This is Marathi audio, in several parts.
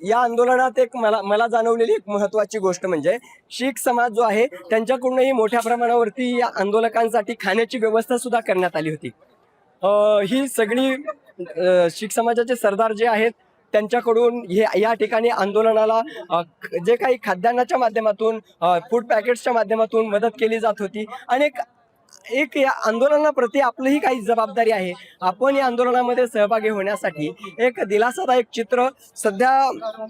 या आंदोलनात एक मला मला जाणवलेली एक महत्त्वाची गोष्ट म्हणजे शीख समाज जो आहे त्यांच्याकडूनही मोठ्या प्रमाणावरती या आंदोलकांसाठी खाण्याची व्यवस्था सुद्धा करण्यात आली होती. ही सगळी शीख समाजाचे सरदार जे आहेत त्यांच्याकडून हे या ठिकाणी आंदोलनाला जे काही खाद्यान्नाच्या माध्यमातून फूड पॅकेट्सच्या माध्यमातून मदत केली जात होती आणि एक या आंदोलनाप्रती आपलीही काही जबाबदारी आहे. आपण या आंदोलनामध्ये सहभागी होण्यासाठी एक दिलासादायक चित्र सध्या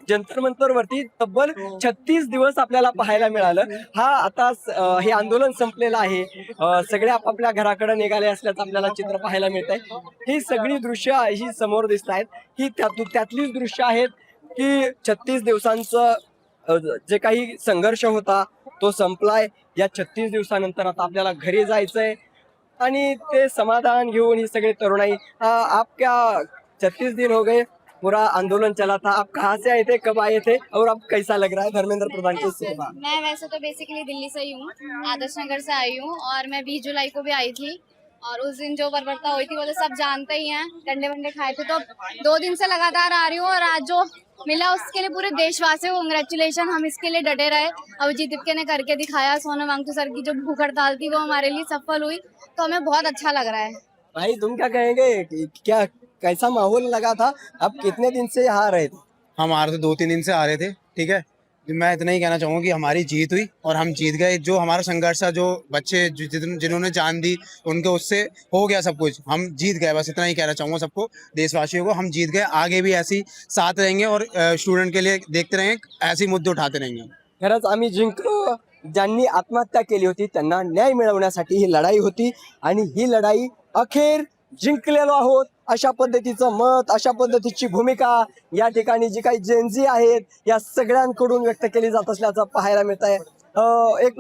जंतर मंतरवरती तब्बल 36 दिवस आपल्याला पाहायला मिळालं. आता हे आंदोलन संपलेलं आहे. सगळे आपापल्या घराकडे निघाले असल्याचं आपल्याला चित्र पाहायला मिळत आहे. ही सगळी दृश्य ही समोर दिसत आहेत. ही त्यातलीच दृश्य आहेत की 36 दिवसांचं जे काही संघर्ष होता तो संपलाय. या 36 दिवसानंतर आता आपल्याला घरी जायचंय आणि ते समाधान घेऊन ही सगळे तरुणाई आप क्या 36 दिन हो गए पूरा आंदोलन चला था, आप कहाँ से आए थे, कब आए थे और अब कैसा लग रहा है धर्मेंद्र प्रधान की सेवा? मैं वैसे तो बेसिकली दिल्ली से ही हूँ, आदर्श नगर से आई हूँ और मैं 20 जुलाई को भी आई थी और उस दिन जो बर्बरता हुई थी वो तो सब जानते ही हैं, डंडे वंडे खाए थे। तो 2 दिन से लगातार आ रही हूँ और आज जो मिला उसके लिए पूरे देशवासियों को कंग्रेचुलेशन। हम इसके लिए डटे रहे, अभिजीत दिपके ने करके दिखाया। सोनम वांगचुक सर की जो भूख हड़ताल थी वो हमारे लिए सफल हुई, तो हमें बहुत अच्छा लग रहा है। भाई तुम क्या कहेंगे क्या कैसा माहौल लगा था? आप कितने दिन से यहाँ रहे थे? हम आ रहे थे 2-3 दिन से आ रहे थे। ठीक है, मैं इतना ही कहना चाहूँगा कि हमारी जीत हुई और हम जीत गए। जो हमारा संघर्ष था, जो बच्चे जिन्होंने जान दी उनके उससे हो गया सब कुछ, हम जीत गए। बस इतना ही कहना चाहूँगा सबको, देशवासियों को, हम जीत गए। आगे भी ऐसी साथ रहेंगे और स्टूडेंट के लिए देखते रहेंगे, ऐसे ही मुद्दे उठाते रहेंगे। खरंच आम्ही जिंकलो. ज्यांनी आत्महत्या केली होती त्यांना न्याय मिळवण्यासाठी ही लढाई होती आणि ही लढाई अखेर जिंकलेलो आहोत अशा पद्धतीचं मत, अशा पद्धतीची भूमिका या ठिकाणी जी काही जेनझी आहेत या सगळ्यांकडून व्यक्त केली जात असल्याचं पाहायला मिळत आहे. एक